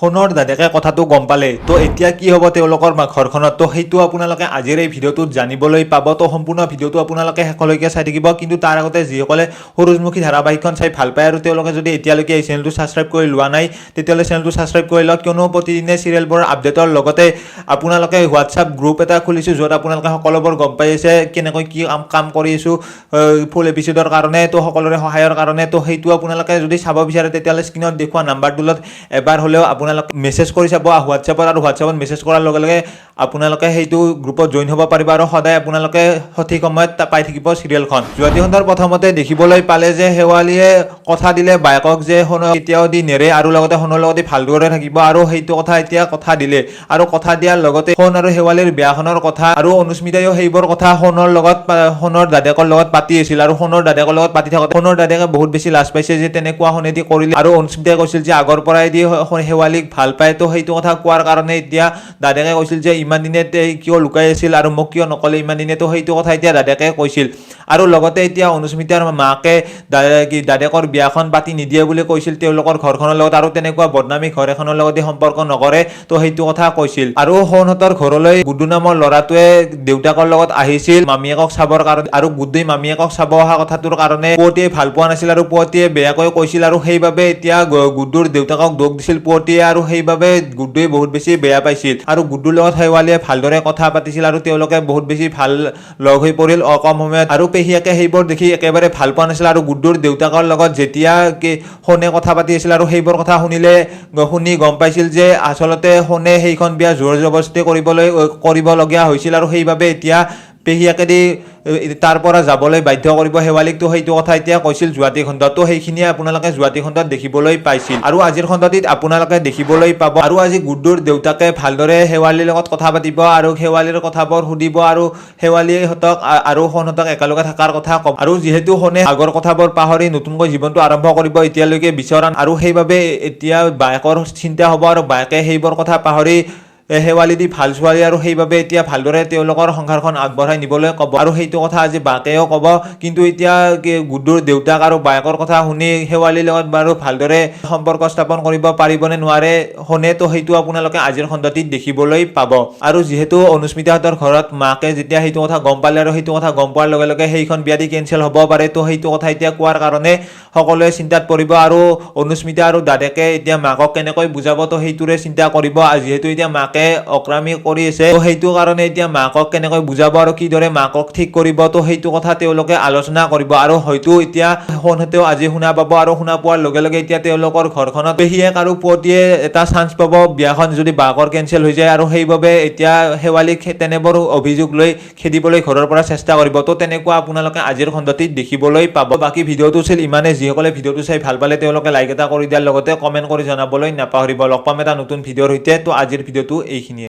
সোণৰ দাদেকে কথাটো গম পালে তো এতিয়া কি হ'ব তেওঁলোকৰ ঘৰখনত তো সেইটো আপোনালোকে আজিৰ এই ভিডিঅ'টোত জানিবলৈ পাব। তো সম্পূৰ্ণ ভিডিঅ'টো আপোনালোকে শেষলৈকে চাই থাকিব। কিন্তু তাৰ আগতে যিসকলে সূৰুযমুখী ধাৰাবাহিকখন চাই ভাল পায় আৰু তেওঁলোকে যদি এতিয়ালৈকে এই চেনেলটো ছাবস্ক্ৰাইব কৰি লোৱা নাই তেতিয়াহ'লে চেনেলটো ছাবস্ক্ৰাইব কৰি লওক, কিয়নো প্ৰতিদিনে চিৰিয়েলবোৰৰ আপডেটৰ লগতে আপোনালোকে হোৱাটছআপ গ্ৰুপ এটা খুলিছোঁ য'ত আপোনালোকে সকলোবোৰ গম পাই আছে কেনেকৈ কি কাম কৰি আছোঁ ফুল এপিচোডৰ কাৰণে, তো সকলোৰে সহায়ৰ কাৰণে। তো সেইটো আপোনালোকে যদি চাব বিচাৰে তেতিয়াহ'লে স্ক্ৰীনত দেখুওৱা নাম্বাৰটোত এবাৰ হ'লেও আপোনালোকে মেছেজ কৰি চাব হোৱাটছআপত, আৰু হোৱাটছআপত মেছেজ কৰাৰ লগে লগে আপোনালোকে সেইটো গ্ৰুপত জইন হ'ব পাৰিব আৰু সদায় আপোনালোকে সঠিক সময়ত পাই থাকিব চিৰিয়েলখন। যুৱতীখণ্ডৰ প্ৰথমতে দেখিবলৈ পালে যে শেৱালীয়ে কথা দিলে বায়েকক যে সোণ কেতিয়াও দি নেৰে আৰু লগতে সোণৰ লগতে ভালদৰে থাকিব, আৰু সেইটো কথা এতিয়া কথা দিলে। আৰু কথা দিয়াৰ লগতে সোণ আৰু শেৱালীৰ বিয়াখনৰ কথা আৰু অনুস্মিতাইও সেইবোৰ কথা সোণৰ দাদেকৰ লগত পাতি আছিল, আৰু সোণৰ দাদেকৰ লগত পাতি থাকোঁতে সোণৰ দাদেকে বহুত বেছি লাজ পাইছে যে তেনেকুৱা সোণেদি কৰিলে, আৰু অনুস্মিতাই কৈছিল যে আগৰ পৰাই দি শেৱালীক ভাল পায়। তো সেইটো কথা কোৱাৰ কাৰণে এতিয়া দাদেকে কৈছিল যে ইমান দিনে কিয় লুকাই আছিল আৰু মোক কিয় নকলে ইমান দিনে। তো সেইটো কথা এতিয়া দাদেকে কৈছিল, আৰু লগতে এতিয়া অনুস্মিতাৰ মাকে দাদেকৰ বিয়াখন পাতি নিদিয়ে বুলি কৈছিল তেওঁলোকৰ ঘৰখনৰ লগত, আৰু তেনেকুৱা বদনামী ঘৰ এখনৰ লগতে সম্পৰ্ক নকৰে। তো সেইটো কথা কৈছিল, আৰু সোণহঁতৰ ঘৰলৈ গুড্ডু নামৰ ল'ৰাটোৱে দেউতাকৰ লগত আহিছিল মামীয়েকক চাবৰ কাৰণে, আৰু গুড্ডুই মামীয়েকক চাব অহা কথাটোৰ কাৰণে পুৱতীয়ে ভাল পোৱা নাছিল আৰু পুৱতীয়ে বেয়াকৈ কৈছিল, আৰু সেইবাবে এতিয়া গুড্ডুৰ দেউতাকক দোষ দিছিল পুৱতীয়ে, আৰু সেইবাবে গুড্ডুৱে বহুত বেছি বেয়া পাইছিল। আৰু গুড্ডুৰ লগত শেৱালীয়ে ভালদৰে কথা পাতিছিল আৰু তেওঁলোকে বহুত বেছি ভাল লগ হৈ পৰিল অকম সময়ত, আৰু পেহীয়েকে সেইবোৰ দেখি একেবাৰে ভাল পোৱা নাছিল। আৰু গুড্ডুৰ দেউতাকৰ লগত যেতিয়া সোণে কথা পাতি আছিল আৰু সেইবোৰ কথা শুনি গম পাইছিল যে আচলতে সোণে সেইখন বিয়া জোৰ জবৰদস্তি কৰিবলগীয়া হৈছিল, আৰু সেইবাবে এতিয়া পেহীয়েকেদি তাৰ পৰা যাবলৈ বাধ্য কৰিব শেৱালীক। তো সেইটো কথা এতিয়া কৈছিল যোৱাতী খণ্ডত। তো সেইখিনিয়ে আপোনালোকে যোৱাতী খণ্ডত দেখিবলৈ পাইছিল, আৰু আজিৰ খণ্ডটিত আপোনালোকে দেখিবলৈ পাব আৰু আজি গুড্ডুৰ দেউতাকে ভালদৰে শেৱালীৰ লগত কথা পাতিব আৰু শেৱালীৰ কথাবোৰ সুধিব, আৰু শেৱালীহঁতক আৰু সোণহঁতক একেলগে থকাৰ কথা ক'ব। আৰু যিহেতু সোণে আগৰ কথাবোৰ পাহৰি নতুনকৈ জীৱনটো আৰম্ভ কৰিব এতিয়ালৈকে বিচৰা, আৰু সেইবাবে এতিয়া বায়েকৰ চিন্তা হ'ব, আৰু বায়েকে সেইবোৰ কথা পাহৰি শেৱালী দি ভাল ছোৱালী, আৰু সেইবাবে এতিয়া ভালদৰে তেওঁলোকৰ সংসাৰখন আগবঢ়াই নিবলৈ ক'ব, আৰু সেইটো কথা আজি বাকেও ক'ব। কিন্তু এতিয়া গুড্ডুৰ দেউতাক আৰু বায়েকৰ কথা শুনি শেৱালীৰ লগত বাৰু ভালদৰে সম্পৰ্ক স্থাপন কৰিব পাৰিবনে নোৱাৰে সোণে, তো সেইটো আপোনালোকে আজিৰ খণ্ডটিত দেখিবলৈ পাব। আৰু যিহেতু অনুস্মিতাহঁতৰ ঘৰত মাকে যেতিয়া সেইটো কথা গম পালে, আৰু সেইটো কথা গম পোৱাৰ লগে লগে সেইখন বিয়া দি কেঞ্চেল হ'ব পাৰে, তো সেইটো কথা এতিয়া কোৱাৰ কাৰণে সকলোৱে চিন্তাত পৰিব, আৰু অনুস্মিতা আৰু দাদেকে এতিয়া মাকক কেনেকৈ বুজাব তো সেইটোৰে চিন্তা কৰিব। যিহেতু এতিয়া মাকে অক্ৰামি কৰি আছে, তো সেইটো কাৰণে এতিয়া মাকক কেনেকৈ বুজাব আৰু কিদৰে মাকক ঠিক কৰিব, তো সেইটো কথা তেওঁলোকে আলোচনা কৰিব। আৰু হয়তো এতিয়া সোণহঁতেও আজি শুনা পাব, আৰু শুনা পোৱাৰ লগে লগে এতিয়া তেওঁলোকৰ ঘৰখনত পেহীয়েক আৰু পুৱতীয়ে এটা চান্স পাব বিয়াখন যদি বাকৰ কেঞ্চেল হৈ যায়, আৰু সেইবাবে এতিয়া শেৱালীক তেনেবোৰ অভিযোগ লৈ খেদিবলৈ ঘৰৰ পৰা চেষ্টা কৰিব। তো তেনেকুৱা আপোনালোকে আজিৰ খণ্ডটিত দেখিবলৈ পাব। বাকী ভিডিঅ'টো আছিল ইমানে। যিসকলে ভিডিঅ'টো চাই ভাল পালে তেওঁলোকে লাইক এটা কৰি দিয়াৰ লগতে কমেণ্ট কৰি জনাবলৈ নাপাহৰিব। লগ পাম এটা নতুন ভিডিঅ'ৰ সৈতে। তো আজিৰ ভিডিঅ'টো এইখিনিয়ে।